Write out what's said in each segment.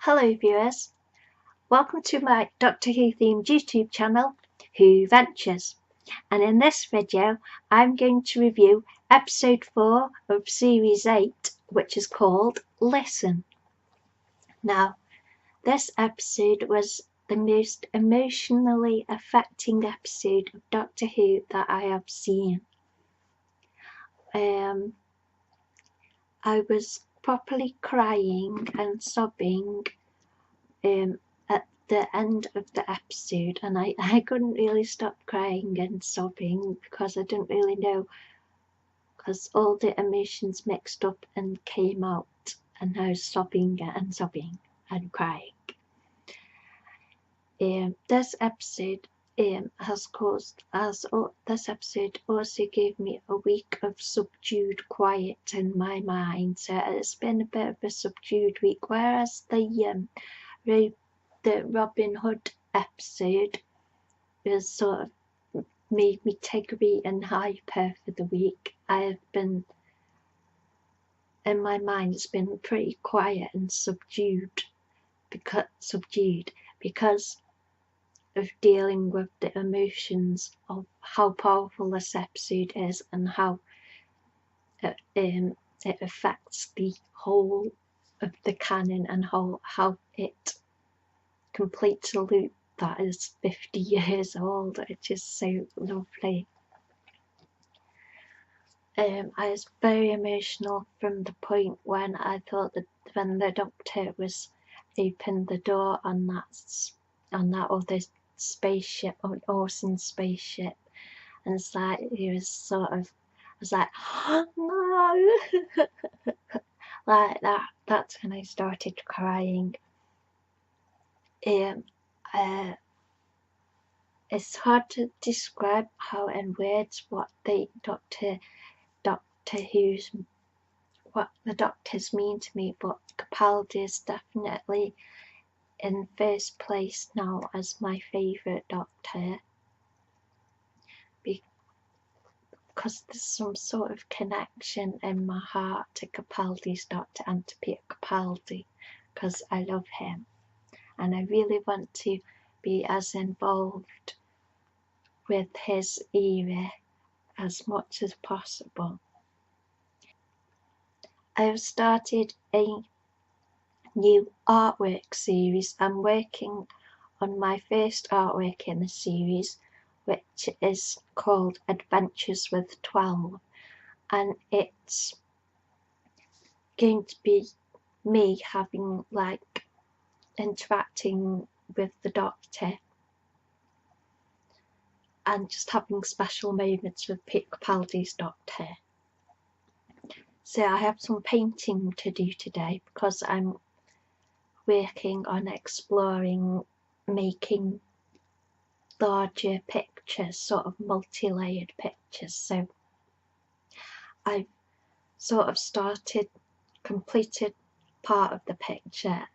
Hello viewers, welcome to my Doctor Who themed YouTube channel, Who Ventures, and in this video I'm going to review episode 4 of series 8, which is called Listen. Now, this episode was the most emotionally affecting episode of Doctor Who that I have seen. I was properly crying and sobbing at the end of the episode, and I couldn't really stop crying and sobbing because I didn't really know, because all the emotions mixed up and came out, and I was sobbing and crying. This episode this episode also gave me a week of subdued quiet in my mind, so it's been a bit of a subdued week, whereas the Robin Hood episode was sort of made me tigery and hyper for the week. I've been, in my mind, it's been pretty quiet and subdued because of dealing with the emotions of how powerful this episode is and how it affects the whole of the canon and how it completes a loop that is 50 years old. It's just so lovely. I was very emotional from the point when I thought that when the Doctor was opened the door on that other spaceship, on Orson spaceship, and it's like he was sort of, I was like, oh, no, like that. That's when I started crying. It's hard to describe how in words what the Doctors mean to me, but Capaldi is definitely in first place now as my favourite Doctor, because there's some sort of connection in my heart to Capaldi's Doctor and to Peter Capaldi, because I love him and I really want to be as involved with his era as much as possible. I have started a new artwork series. I'm working on my first artwork in the series, which is called Adventures with 12, and it's going to be me having, like, interacting with the Doctor and just having special moments with Peter Capaldi's Doctor. So I have some painting to do today because I'm working on exploring making larger pictures, sort of multi-layered pictures. So I've sort of completed part of the picture,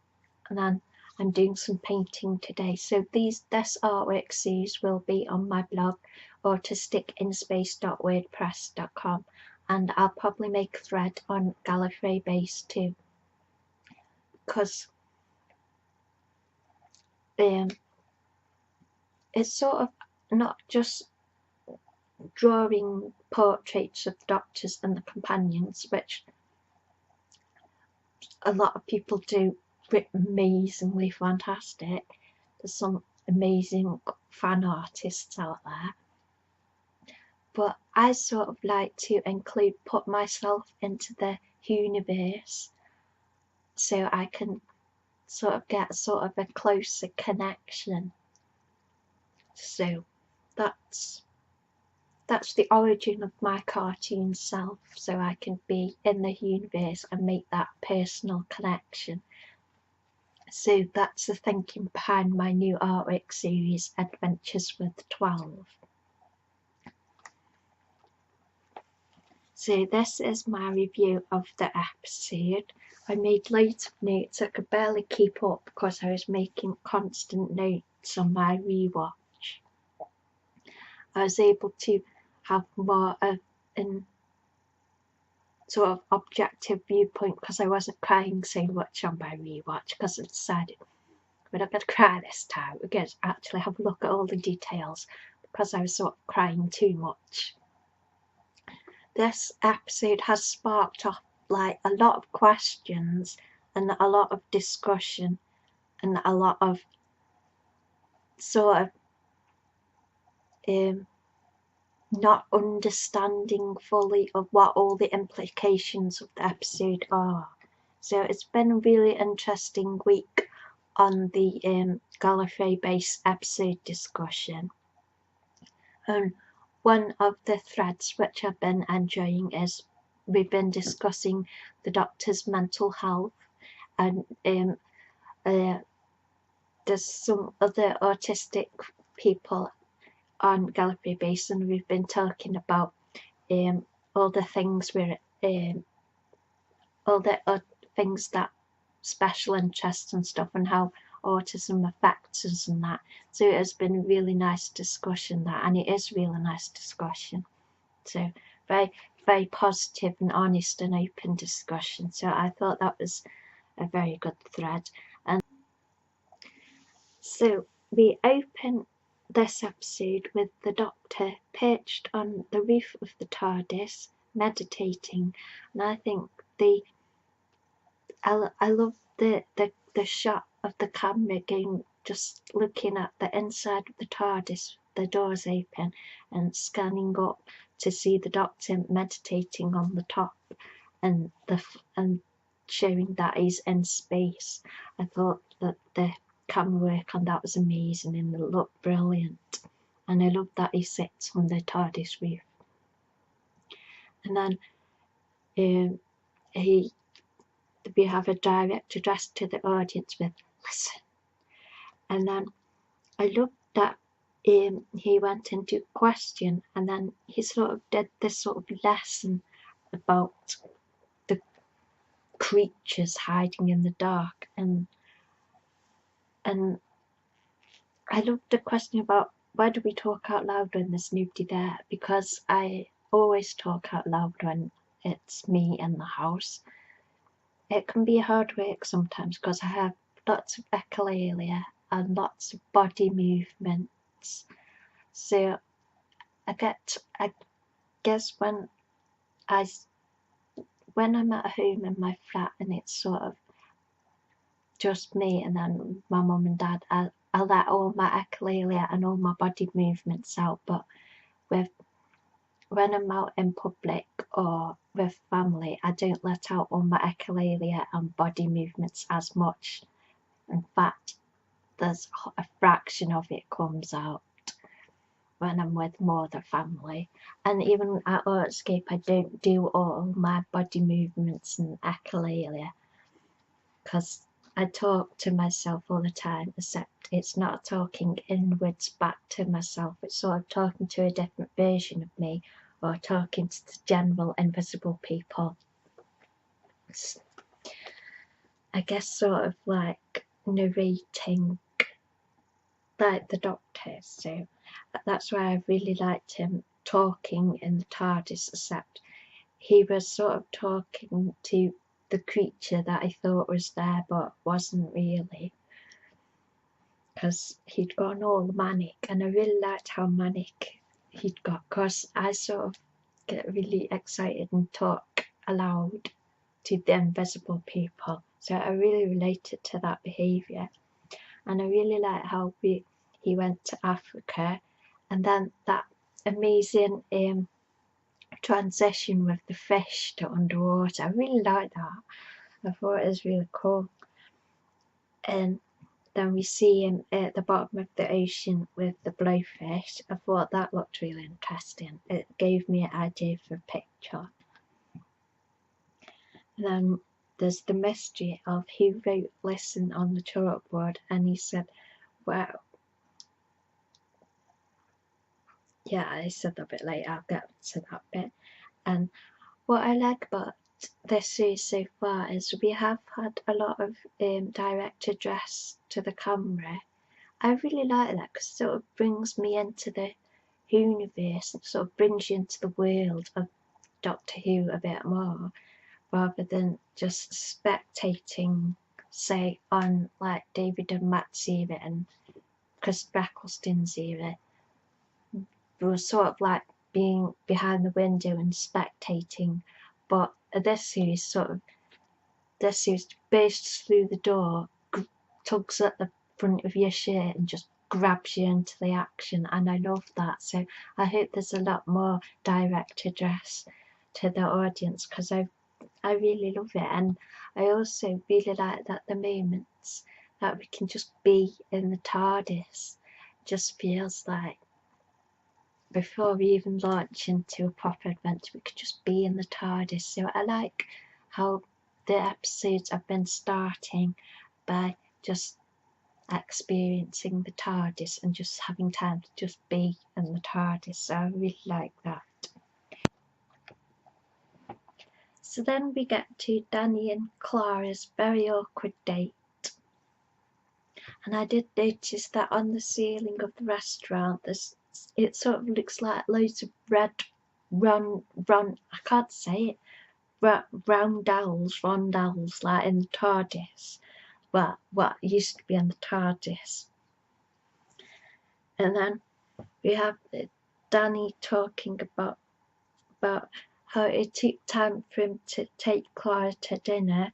and then I'm doing some painting today. So this artwork series will be on my blog, autisticInspace.wordpress.com, and I'll probably make a thread on Gallifrey Base too, because it's sort of not just drawing portraits of Doctors and the companions, which a lot of people do amazingly fantastic. There's some amazing fan artists out there, but I sort of like to put myself into the universe so I can sort of get sort of a closer connection. So that's the origin of my cartoon self, so I can be in the universe and make that personal connection. So that's the thinking behind my new artwork series, Adventures with 12. So this is my review of the episode. I made loads of notes. I could barely keep up because I was making constant notes on my rewatch. I was able to have more of sort of objective viewpoint, because I wasn't crying so much on my rewatch, because I decided we're not going to cry this time. We're going to actually have a look at all the details, because I was sort of crying too much. This episode has sparked off like a lot of questions and a lot of discussion and a lot of sort of not understanding fully of what all the implications of the episode are. So it's been a really interesting week on the Gallifrey-based episode discussion. And one of the threads which I've been enjoying is we've been discussing the Doctor's mental health, and there's some other autistic people on Gallifrey Base, and we've been talking about all the things all the things that special interests and stuff, and how autism affects us and that. So it has been a really nice discussion, that, and it is really nice discussion. So very, very positive and honest and open discussion. So I thought that was a very good thread. And so we open this episode with the Doctor perched on the roof of the TARDIS meditating, and I think I love the shot of the camera going, just looking at the inside of the TARDIS, the doors open, and scanning up to see the Doctor meditating on the top, and showing that he's in space. I thought that the camera work on that was amazing and it looked brilliant, and I love that he sits on the TARDIS roof. And then we have a direct address to the audience with "listen." And then I loved that he went into question, and then he sort of did this sort of lesson about the creatures hiding in the dark, and I loved the question about why do we talk out loud when there's nobody there, because I always talk out loud when it's me in the house. It can be hard work sometimes because I have lots of echolalia and lots of body movements. So I guess when I'm at home in my flat and it's sort of just me and then my mum and dad, I'll let all my echolalia and all my body movements out. But when I'm out in public or with family, I don't let out all my echolalia and body movements as much. In fact, there's a fraction of it comes out when I'm with more of the family. And even at Artscape, I don't do all my body movements and echolalia, because I talk to myself all the time, except it's not talking inwards back to myself, it's sort of talking to a different version of me, or talking to the general invisible people. It's, I guess, sort of like narrating like the Doctor. So that's why I really liked him talking in the TARDIS, except he was sort of talking to the creature that I thought was there but wasn't really, because he'd gone all manic, and I really liked how manic he'd got, because I sort of get really excited and talk aloud to the invisible people, so I really related to that behaviour. And I really like how he went to Africa, and then that amazing transition with the fish to underwater. I really like that. I thought it was really cool. And then we see him at the bottom of the ocean with the blowfish. I thought that looked really interesting. It gave me an idea for a picture. And then there's the mystery of who wrote "listen" on the chalkboard, and he said, well, yeah, I said that a bit later, I'll get to that bit. And what I like about this series so far is we have had a lot of direct address to the camera. I really like that, because it sort of brings me into the universe, and sort of brings you into the world of Doctor Who a bit more, rather than just spectating, say, on like David and Matt's era and Chris Eccleston's era. We were sort of like being behind the window and spectating, but this series bursts through the door, tugs at the front of your shirt and just grabs you into the action, and I love that. So I hope there's a lot more direct address to the audience, because I really love it. And I also really like that the moments that we can just be in the TARDIS just feels like, before we even launch into a proper adventure, we could just be in the TARDIS. So I like how the episodes have been starting by just experiencing the TARDIS and just having time to just be in the TARDIS. So I really like that. So then we get to Danny and Clara's very awkward date. And I did notice that on the ceiling of the restaurant, it sort of looks like loads of red I can't say it, rondelles, like in the TARDIS. Well, what used to be in the TARDIS. And then we have Danny talking about how it took time for him to take Clara to dinner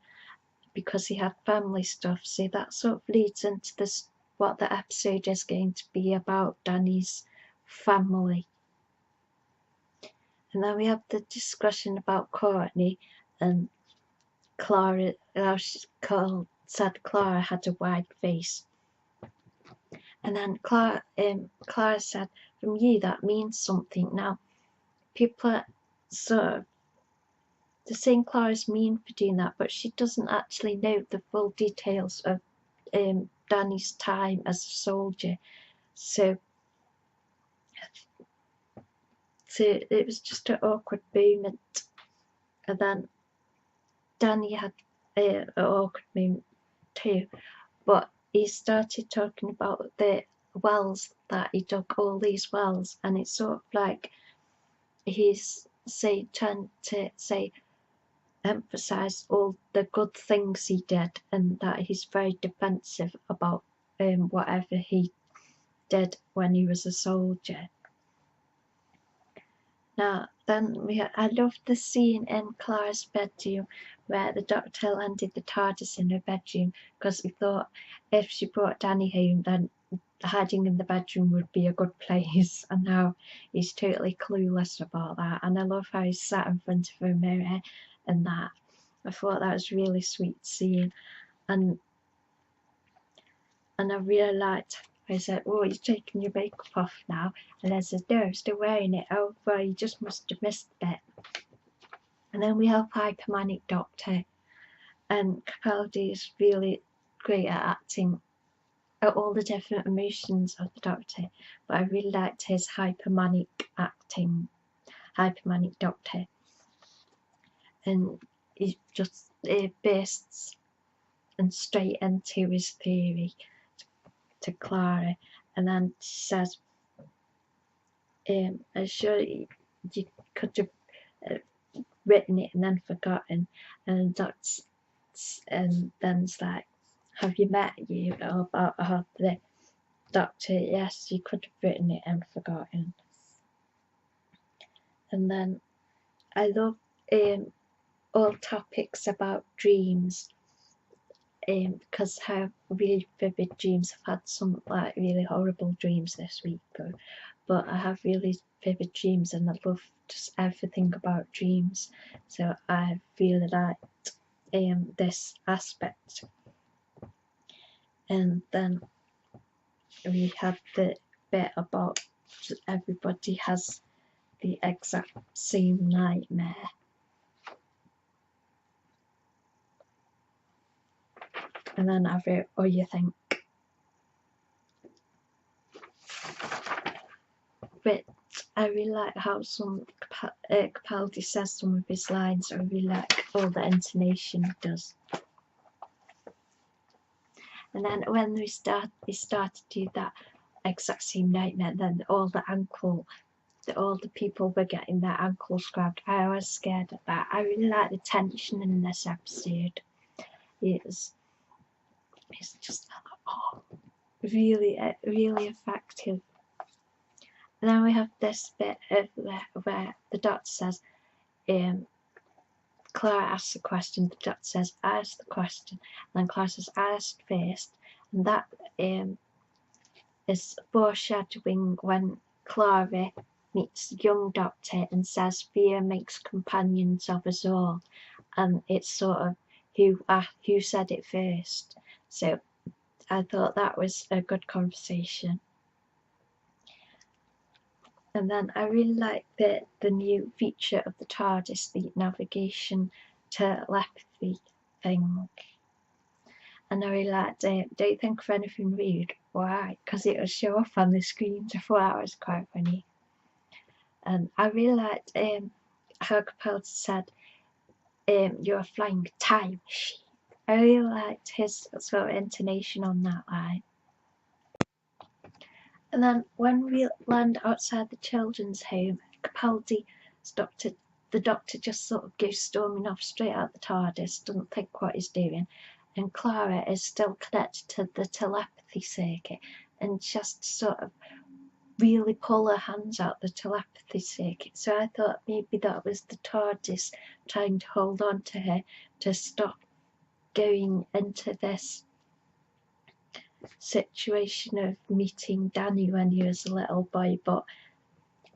because he had family stuff. So that sort of leads into this, what the episode is going to be about, Danny's family. And then we have the discussion about Courtney and Clara, how she said Clara had a wide face. And then Clara said, from you that means something. Now, people are sort of, they're saying Clara's mean for doing that, but she doesn't actually know the full details of Danny's time as a soldier. So it was just an awkward moment. And then Danny had an awkward moment too, but he started talking about the wells that he dug, all these wells, and it's sort of like he's trying to emphasize all the good things he did, and that he's very defensive about whatever he did when he was a soldier. Now, then I loved the scene in Clara's bedroom where the Doctor landed the TARDIS in her bedroom, because we thought if she brought Danny home, then hiding in the bedroom would be a good place. And now he's totally clueless about that. And I love how he sat in front of a mirror and that. I thought that was a really sweet scene. And I really liked, I said, oh, you're taking your makeup off now. And I said, no, I'm still wearing it. Oh, well, you just must have missed a bit. And then we have Hypermanic Doctor. And Capaldi is really great at acting at all the different emotions of the Doctor. But I really liked his hypermanic acting, Hypermanic Doctor. And he just bursts and straight into his theory to Clara, and then she says, I'm sure you could have written it and then forgotten. And then it's like, have you met you? About the Doctor, yes, you could have written it and forgotten. And then I love all topics about dreams, because I have really vivid dreams. I've had some like really horrible dreams this week, but I have really vivid dreams, and I love just everything about dreams. So I really liked this aspect. And then we had the bit about everybody has the exact same nightmare. And then I wrote, oh, you think? But I really like how Capaldi says some of his lines. I really like all the intonation he does. And then when he started to do that exact same nightmare, then all the ankle that all the people were getting their ankles grabbed. I was scared of that. I really like the tension in this episode. It's just really effective. And then we have this bit of where the doctor says, Clara asks a question, the doctor says, I asked the question, and then Clara says, I asked first, and that is foreshadowing when Clara meets the young doctor and says, fear makes companions of us all, and it's sort of who said it first. So I thought that was a good conversation. And then I really like the new feature of the TARDIS, the navigation telepathy thing. And I really liked it. Don't think of anything rude. Why? Because it will show up on the screen. I thought that was quite funny. And I really liked how Capaldi said, you're flying a time machine. I really liked his sort of intonation on that line. And then when we land outside the children's home, Capaldi's doctor, the doctor just sort of goes storming off straight out the TARDIS, doesn't think what he's doing. And Clara is still connected to the telepathy circuit and she has to sort of really pull her hands out the telepathy circuit. So I thought maybe that was the TARDIS trying to hold on to her to stop going into this situation of meeting Danny when he was a little boy, but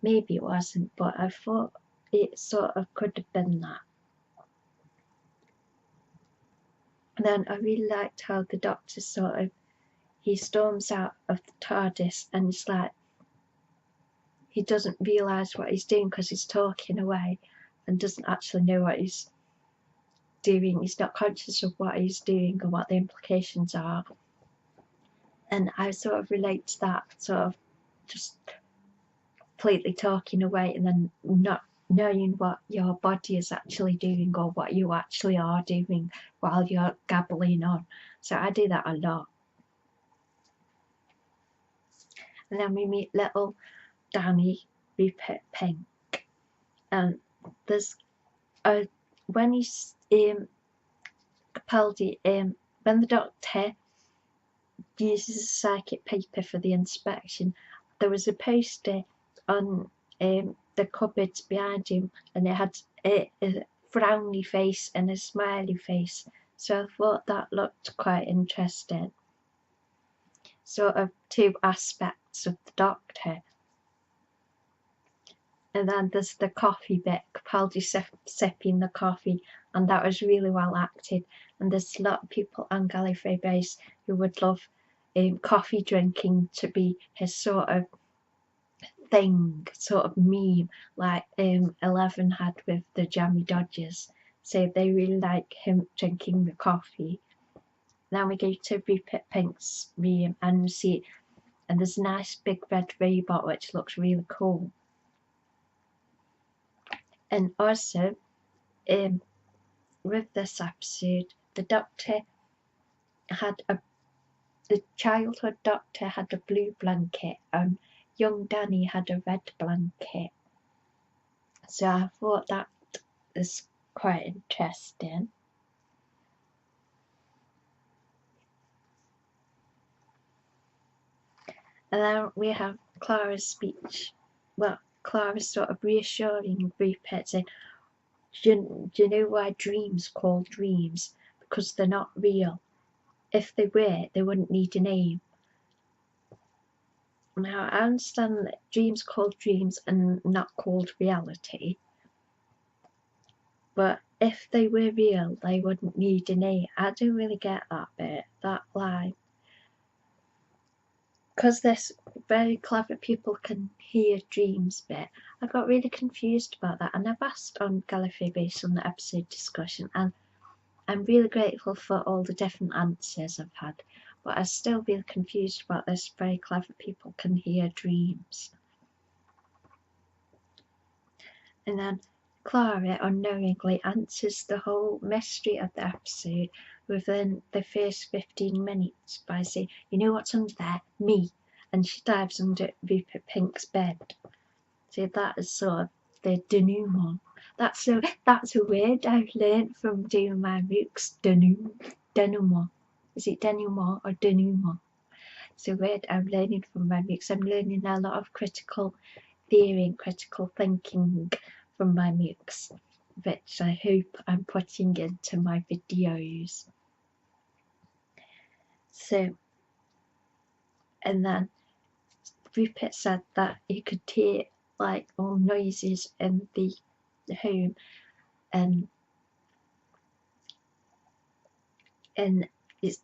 maybe it wasn't, but I thought it sort of could have been that. And then I really liked how the doctor sort of, he storms out of the TARDIS and it's like he doesn't realise what he's doing because he's talking away and doesn't actually know what he's doing. He's not conscious of what he's doing and what the implications are. And I sort of relate to that, sort of just completely talking away and then not knowing what your body is actually doing or what you actually are doing while you're gabbling on. So I do that a lot. And then we meet little Danny Rupert Pink, and there's when he's Capaldi, when the doctor uses a psychic paper for the inspection, there was a poster on the cupboards behind him and it had a frowny face and a smiley face, so I thought that looked quite interesting. Sort of two aspects of the doctor. And then there's the coffee bit, Capaldi sipping the coffee, and that was really well acted. And there's a lot of people on Gallifrey Base who would love coffee drinking to be his sort of thing, sort of meme, like 11 had with the Jammy Dodgers. So they really like him drinking the coffee. Then we go to Rupert Pink's room and we see, and there's a nice big red robot which looks really cool. And also, with this episode, the doctor had the childhood doctor had a blue blanket and young Danny had a red blanket. So I thought that is quite interesting. And then we have Clara's speech. Well, Clara's sort of reassuring Rupert, saying, do you know why dreams called dreams? Because they're not real. If they were, they wouldn't need a name. Now, I understand that dreams called dreams and not called reality. But if they were real, they wouldn't need a name. I don't really get that bit, that line. Because this very clever people can hear dreams bit, I got really confused about that, and I've asked on Gallifrey Base on the episode discussion, and I'm really grateful for all the different answers I've had, but I still feel confused about this very clever people can hear dreams. And then Clara unknowingly answers the whole mystery of the episode within the first 15 minutes by saying, you know what's under there? Me. And she dives under Rupert Pink's bed. So that is sort of the denouement. That's a word I've learned from doing my mooks. Denouement. Is it denouement or denouement? It's a word I'm learning from my mooks. I'm learning a lot of critical theory and critical thinking from my mooks, which I hope I'm putting into my videos. So, and then Rupert said that he could hear like all noises in the home, and it's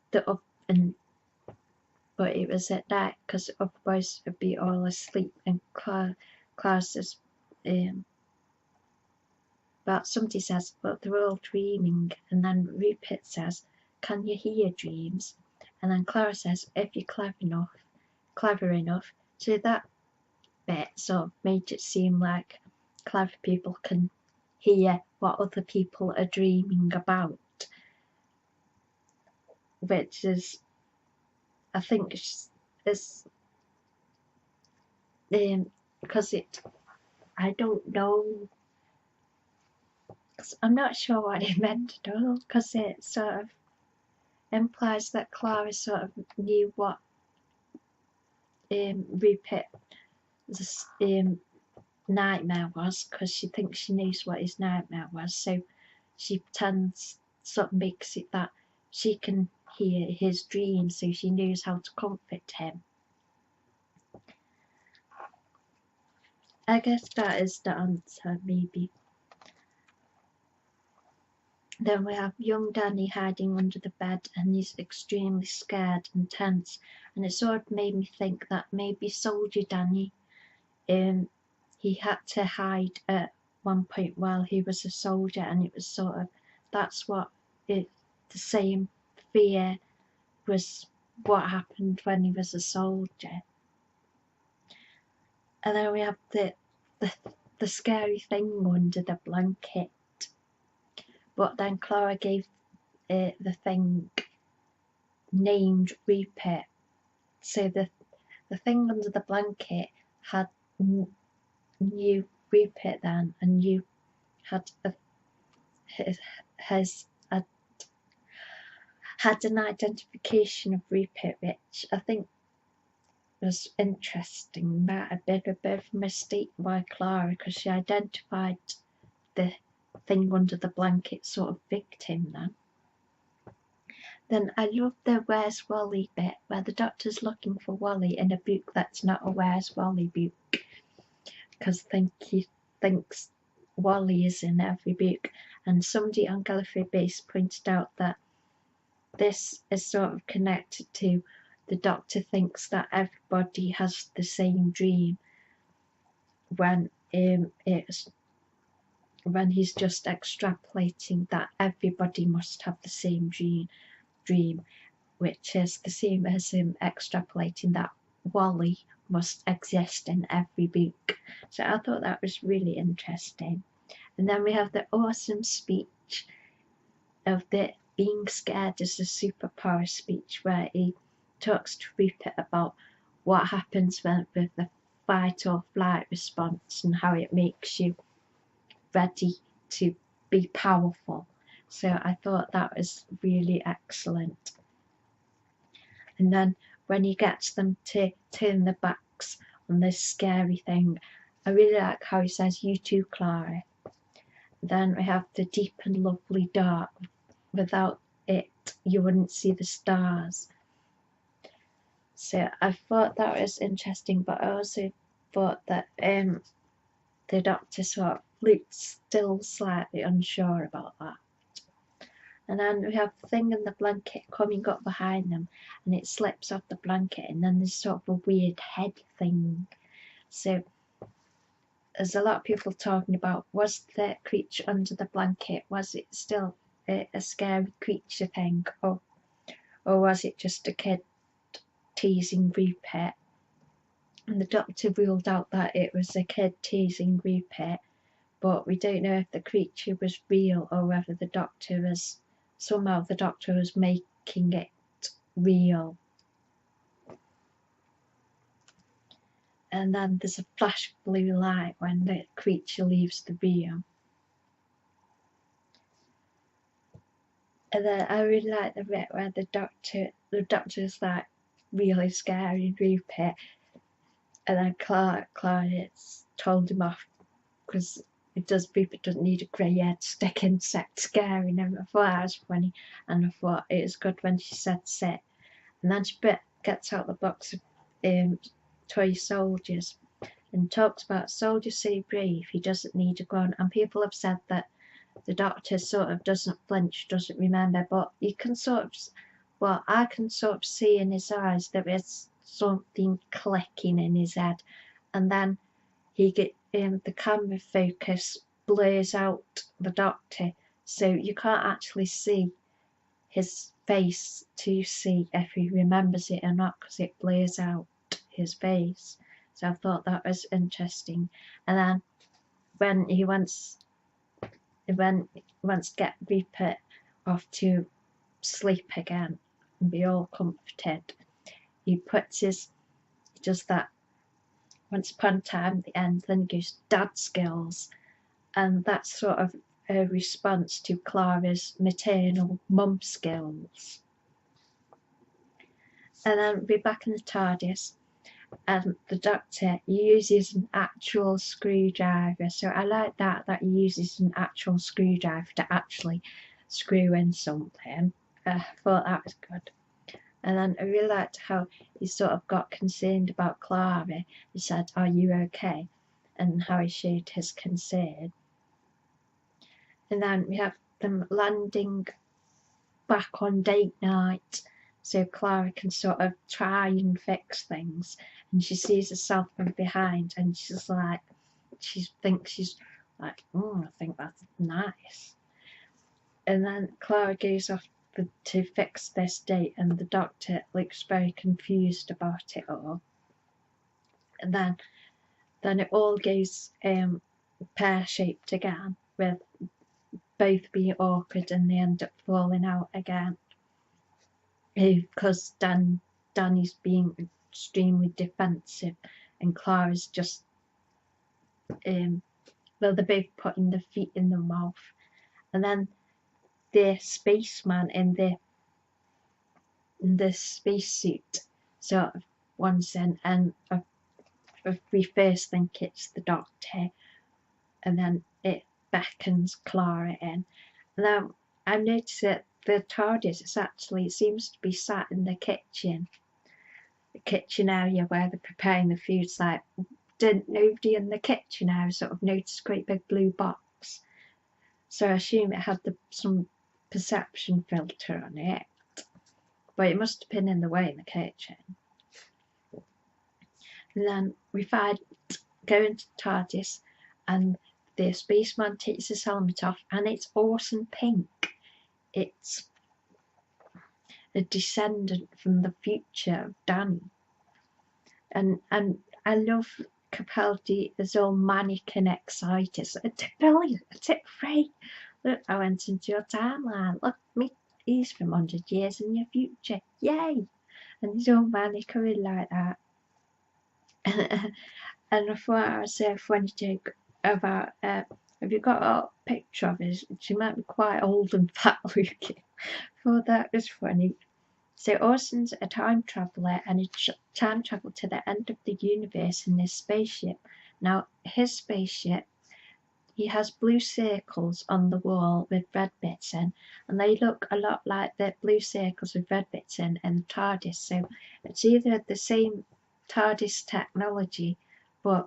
but it was at night because otherwise it'd be all asleep. And Clara says, but somebody says, but they're all dreaming. And then Rupert says, can you hear dreams? And then Clara says, if you're clever enough. So that bit sort of made it seem like clever people can hear what other people are dreaming about, which is, I think, is because I don't know, I'm not sure what it meant at all, because it sort of implies that Clara sort of knew what Rupert's nightmare was, because she thinks she knows what his nightmare was, so she pretends, sort of makes it that she can hear his dreams, so she knows how to comfort him. I guess that is the answer, maybe. Then we have young Danny hiding under the bed, and he's extremely scared and tense, and it sort of made me think that maybe Soldier Danny, he had to hide at one point while he was a soldier, and it was sort of, that's what the same fear was what happened when he was a soldier. And then we have the scary thing under the blanket, but then Clara gave the thing named Rupert. So the thing under the blanket had knew Rupert then, and you had had an identification of Rupert, which I think was interesting. Might have been a bit of a mistake by Clara, because she identified the thing under the blanket sort of victim then. Then I love the Where's Wally bit, where the doctor's looking for Wally in a book that's not a Where's Wally book, because he thinks Wally is in every book. And somebody on Gallifrey Base pointed out that this is sort of connected to the doctor thinks that everybody has the same dream, when when he's just extrapolating that everybody must have the same dream, which is the same as him extrapolating that Wally must exist in every book. So I thought that was really interesting. And then we have the awesome speech of the being scared is a superpower speech, where he talks to Rupert about what happens with the fight or flight response and how it makes you ready to be powerful. So I thought that was really excellent. And then when he gets them to turn their backs on this scary thing, I really like how he says, "You too, Clara." Then we have the deep and lovely dark. Without it, you wouldn't see the stars. So I thought that was interesting, but I also thought that the doctor sort of looked still slightly unsure about that. And then we have the thing in the blanket coming up behind them, and it slips off the blanket, and then there's sort of a weird head thing. So there's a lot of people talking about, was the creature under the blanket, was it still a scary creature thing, or was it just a kid teasing Rupert? And the doctor ruled out that it was a kid teasing Rupert, but we don't know if the creature was real or whether the doctor was making it real. and then there's a flash of blue light when the creature leaves the room. And then I really like the bit where the doctor's like really scary Rupert, and then Clarice told him off because Rupert doesn't need a grey-haired stick insect scaring him. I thought that was funny, and I thought it was good when she said sit. And then she gets out the box of toy soldiers and talks about soldier so brave, he doesn't need a gun. And people have said that the doctor sort of doesn't flinch, doesn't remember, but you can sort of, well, I can sort of see in his eyes there is something clicking in his head, and then the camera focus blurs out the doctor, so you can't actually see his face to see if he remembers it or not, because it blurs out his face. So I thought that was interesting. And then when he wants to get Rupert off to sleep again and be all comforted, he does that once upon a time at the end, then he goes dad skills, and that's sort of a response to Clara's maternal mum skills. And then we're back in the TARDIS, and the doctor uses an actual screwdriver. So I like that he uses an actual screwdriver to actually screw in something. I thought that was good. And then I really liked how he sort of got concerned about Clara. He said, "Are you okay?" and how he showed his concern. And then we have them landing back on date night, so Clara can sort of try and fix things, and she sees herself from behind, and she thinks she's like, "Oh, I think that's nice." And then Clara goes off to fix this date, and the doctor looks very confused about it all. And then it all goes pear-shaped again, with both being awkward, and they end up falling out again because Danny's being extremely defensive, and Clara's just they're both putting their feet in their mouth. And then the spaceman in the spacesuit sort of wants in, and we first think it's the doctor, and then it beckons Clara in. And then I noticed that the TARDIS it seems to be sat in the kitchen area where they're preparing the food. It's like, didn't nobody in the kitchen area sort of notice a great big blue box? So I assume it had some perception filter on it, but it must have been in the way in the kitchen. And then we go into TARDIS, and the spaceman takes his helmet off, and it's Orson Pink. It's a descendant from the future of Danny. And I love Capaldi as all manic and excited. It's brilliant, it's great. Look, I went into your timeline. Look, he's from 100 years in your future. Yay! And he's all manic, I really like that. And I thought I would say a funny joke about have you got a picture of her? She might be quite old and fat looking. I thought that was funny. So Orson's a time traveller, and he time travelled to the end of the universe in this spaceship. Now his spaceship, he has blue circles on the wall with red bits in, and they look a lot like the blue circles with red bits in the TARDIS. So it's either the same TARDIS technology, or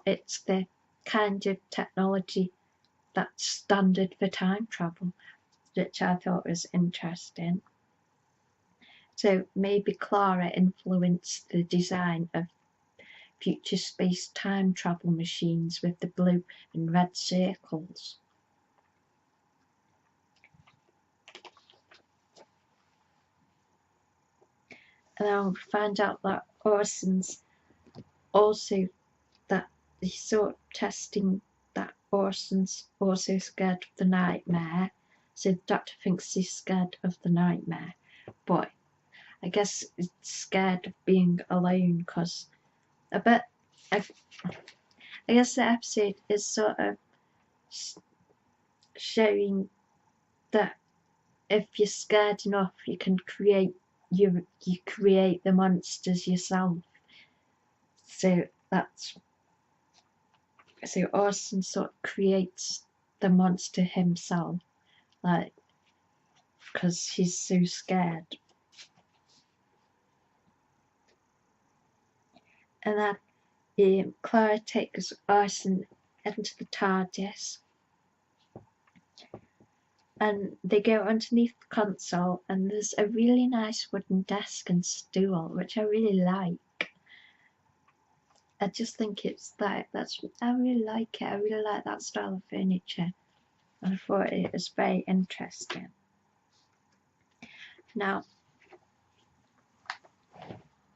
it's the kind of technology that's standard for time travel, which I thought was interesting. So maybe Clara influenced the design of future space time travel machines with the blue and red circles. And I'll find out that Orson's also, that he's sort of testing that Orson's also scared of the nightmare. So the doctor thinks he's scared of the nightmare, but I guess it's scared of being alone, because But I guess the episode is sort of showing that if you're scared enough, you can create you create the monsters yourself. So Orson sort of creates the monster himself, like, because he's so scared. And then Clara takes Orson into the TARDIS, and they go underneath the console, and there's a really nice wooden desk and stool, which I really like. I just think it's like, I really like it. I really like that style of furniture. And I thought it was very interesting. Now,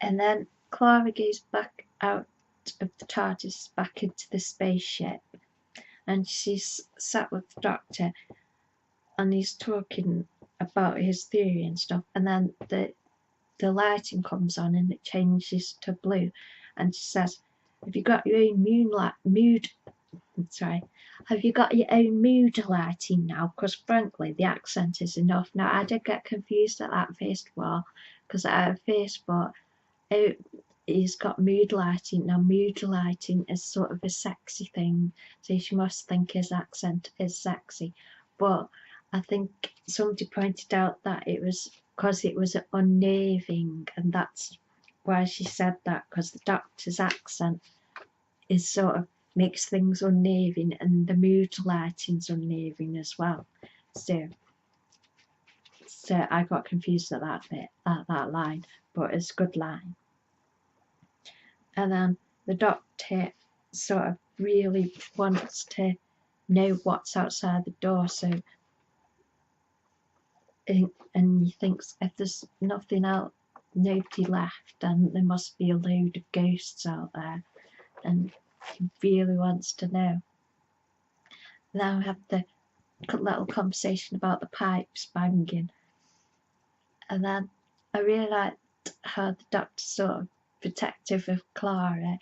and then Clara goes back out of the TARDIS, back into the spaceship, and she's sat with the Doctor, and he's talking about his theory and stuff, and then the lighting comes on and it changes to blue, and she says, have you got your own have you got your own mood lighting now? Because frankly, the accent is enough. Now, I did get confused at that first while, because at first thought, oh, he's got mood lighting. Now, mood lighting is sort of a sexy thing, so she must think his accent is sexy. But I think somebody pointed out that it was because it was unnerving, and that's why she said that, because the Doctor's accent is sort of makes things unnerving, and the mood lighting's unnerving as well. So I got confused at that bit, at that line, but it's a good line. And then the Doctor sort of really wants to know what's outside the door, so and he thinks if there's nothing else, nobody left, then there must be a load of ghosts out there, and he really wants to know. Now we have the little conversation about the pipes banging, and then I really liked how the Doctor's sort of protective of Clara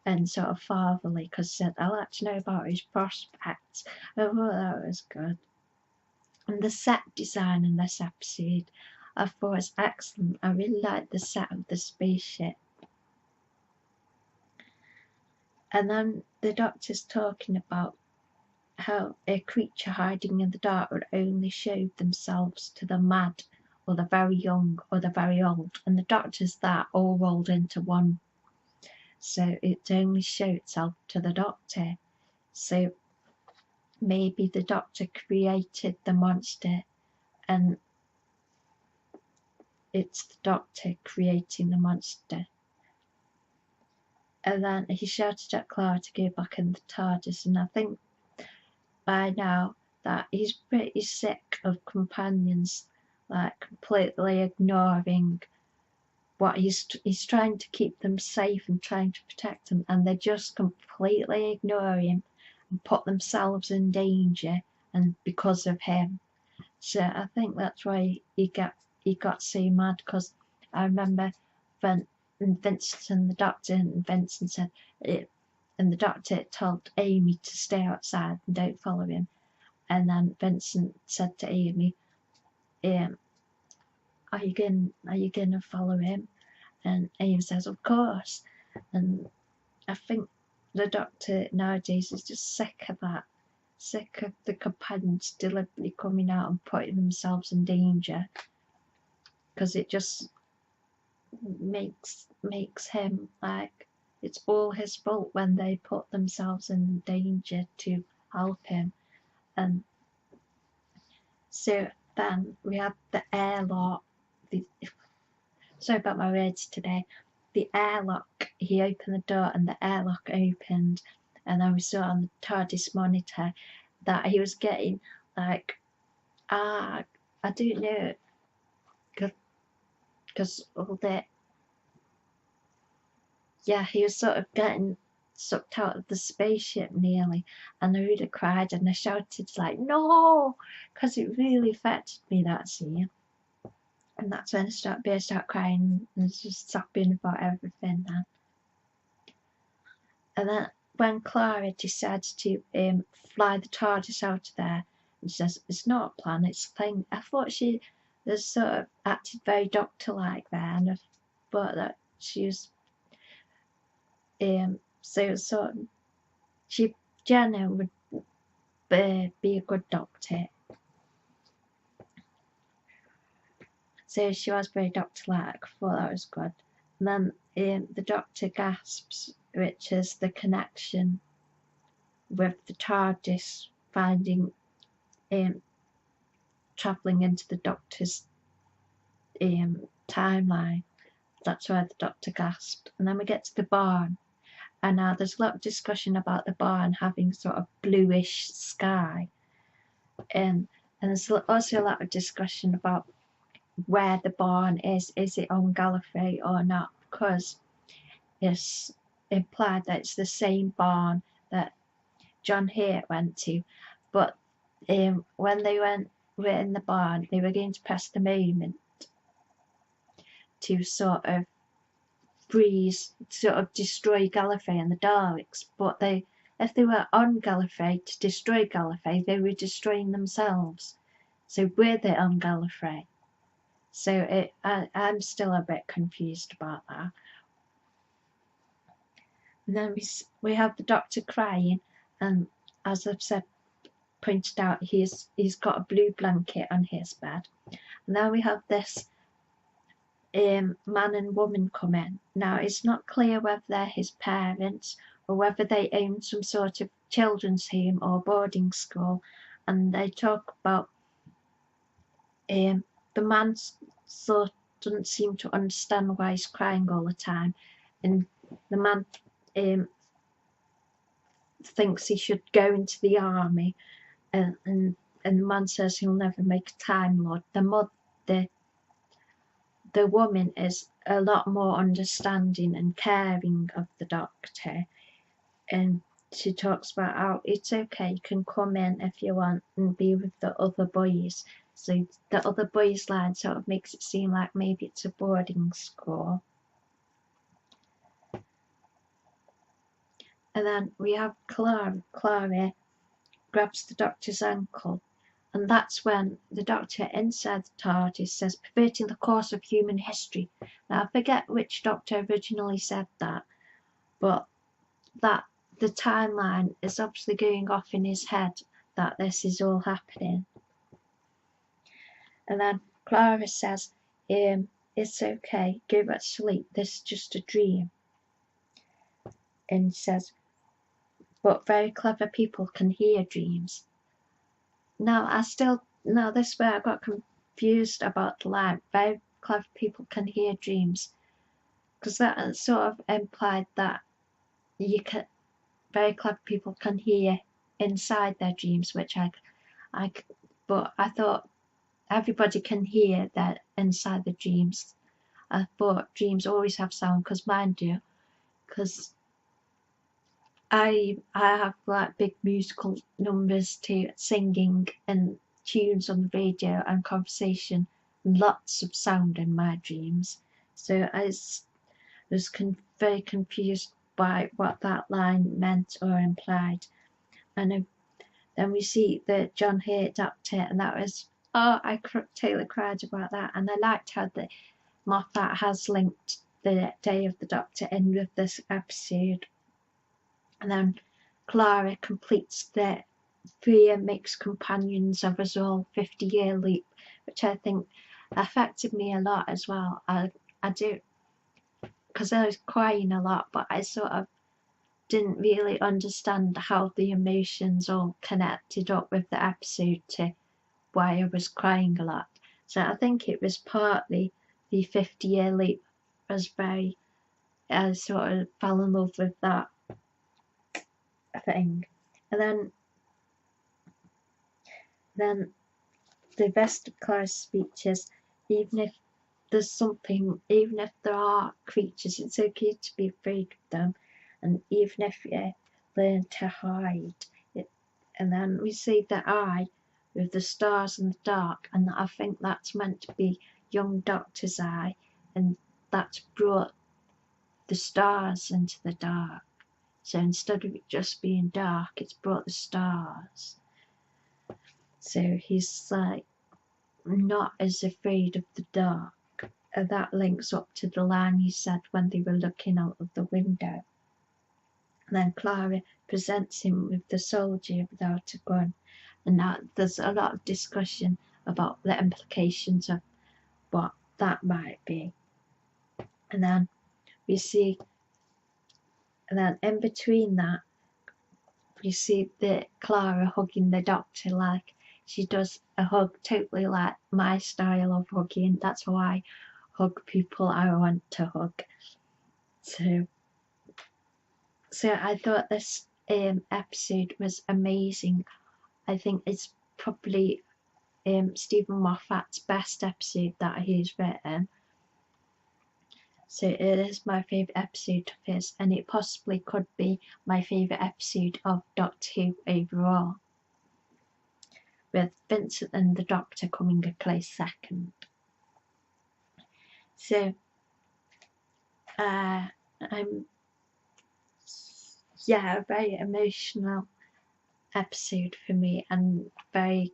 and sort of fatherly, because he said, I'll let you know about his prospects. I thought that was good. And the set design in this episode I thought was excellent. I really liked the set of the spaceship. And then the Doctor's talking about how a creature hiding in the dark would only show themselves to the mad, or the very young, or the very old. And the Doctor's that all rolled into one. So it only showed itself to the Doctor. So maybe the Doctor created the monster, and it's the Doctor creating the monster. And then he shouted at Clara to go back in the TARDIS, and I think by now that he's pretty sick of companions like completely ignoring what he's trying to keep them safe and trying to protect them, and they just completely ignore him and put themselves in danger, and because of him. So I think that's why he got so mad, because I remember when Vincent and the Doctor, and Vincent said it, and the Doctor told Amy to stay outside and don't follow him, and then Vincent said to Amy, are you gonna follow him? And Amy says, of course. And I think the Doctor nowadays is just sick of that, sick of the companions deliberately coming out and putting themselves in danger, because it just makes him like it's all his fault when they put themselves in danger to help him. And so then we have the airlock. Sorry about my words today. The airlock, he opened the door and the airlock opened, and then we saw on the TARDIS monitor that he was getting like, I don't know, because all that, yeah, he was sort of getting sucked out of the spaceship nearly, and I really cried and I shouted like, no, because it really affected me, that scene. And that's when I burst out crying and just sobbing about everything then. And then when Clara decides to fly the TARDIS out of there, and says it's not a plan, it's a thing. I thought she was sort of acted very doctor-like there, and I thought that she was so sort of Jenna would be a good doctor. So she was very doctor-like. I thought that was good. And then the Doctor gasps, which is the connection with the TARDIS finding travelling into the Doctor's timeline. That's why the Doctor gasped. And then we get to the barn, and now there's a lot of discussion about the barn having sort of bluish sky, and there's also a lot of discussion about where the barn is. Is it on Gallifrey or not? Because it's implied that it's the same barn that John Hurt went to, but when they were in the barn, they were going to press the moment to sort of destroy Gallifrey and the Daleks, but if they were on Gallifrey to destroy Gallifrey, they were destroying themselves. So were they on Gallifrey? So I'm still a bit confused about that. And then we have the Doctor crying, and as I've said, pointed out, he's got a blue blanket on his bed. And then we have this man and woman come in. Now it's not clear whether they're his parents or whether they own some sort of children's home or boarding school, and they talk about the man doesn't seem to understand why he's crying all the time, and the man thinks he should go into the army, and the man says he'll never make a Time Lord. The woman is a lot more understanding and caring of the Doctor, and she talks about how it's okay, you can come in if you want and be with the other boys. So the other boys line sort of makes it seem like maybe it's a boarding school. And then we have Clara grabs the Doctor's ankle, and that's when the Doctor inside the TARDIS says, perverting the course of human history. Now I forget which Doctor originally said that, but that the timeline is obviously going off in his head that this is all happening. And then Clara says, it's okay, go back to sleep, this is just a dream. And says, but very clever people can hear dreams. Now this is where I got confused about the line, very clever people can hear dreams, because that sort of implied that very clever people can hear inside their dreams, which but I thought everybody can hear that inside the dreams. I thought dreams always have sound, because mine do, because I have like big musical numbers to singing and tunes on the radio and conversation, and lots of sound in my dreams. So I was very confused by what that line meant or implied. And then we see the John Hurt Doctor, and that was, I totally cried about that. And I liked how the Moffat has linked the Day of the Doctor in with this episode. And then Clara completes the 3 mixed companions of us all 50-year loop, which I think affected me a lot as well. I do, because I was crying a lot, but I sort of didn't really understand how the emotions all connected up with the episode to why I was crying a lot. So I think it was partly the 50-year loop. I sort of fell in love with that thing. And then the rest of Clara's speeches, even if there are creatures, it's okay to be afraid of them, and even if you learn to hide it. And then we see the eye with the stars in the dark, and I think that's meant to be young Doctor's eye, and that's brought the stars into the dark. So instead of it just being dark, it's brought the stars. So he's like not as afraid of the dark. And that links up to the line he said when they were looking out of the window. And then Clara presents him with the soldier without a gun. And now there's a lot of discussion about the implications of what that might be. And then we see, and then in between that, we see the Clara hugging the doctor like she does a hug totally like my style of hugging. That's how I hug people I want to hug. So I thought this episode was amazing. I think it's probably Stephen Moffat's best episode that he's written. So it is my favourite episode of his, and it possibly could be my favourite episode of Doctor Who overall, with Vincent and the Doctor coming a close second. So a very emotional episode for me, and very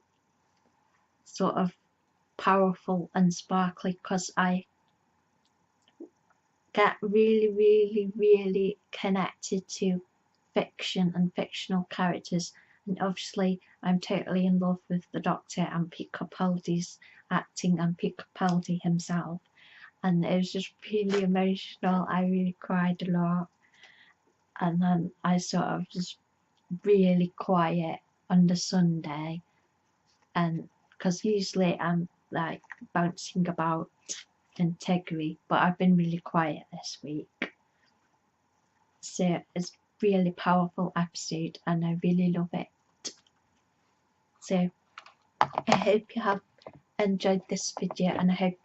sort of powerful and sparkly, because I get really connected to fiction and fictional characters, and obviously I'm totally in love with the Doctor and Pete Capaldi's acting and Pete Capaldi himself, and it was just really emotional. I really cried a lot, and then I sort of just really quiet on the Sunday, and because usually I'm like bouncing about Integrity, but I've been really quiet this week. So it's really powerful episode and I really love it. So I hope you have enjoyed this video, and I hope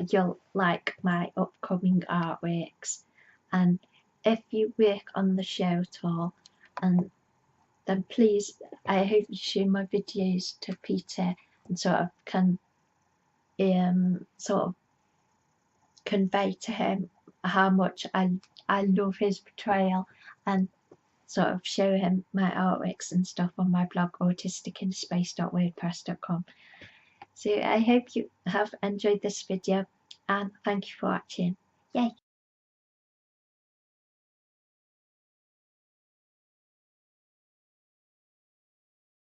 you'll like my upcoming artworks, and if you work on the show at all, and then please, I hope you share my videos to Peter and sort of can sort of convey to him how much I love his portrayal, and sort of show him my artworks and stuff on my blog autistikinspace.wordpress.com. So I hope you have enjoyed this video, and thank you for watching. Yay!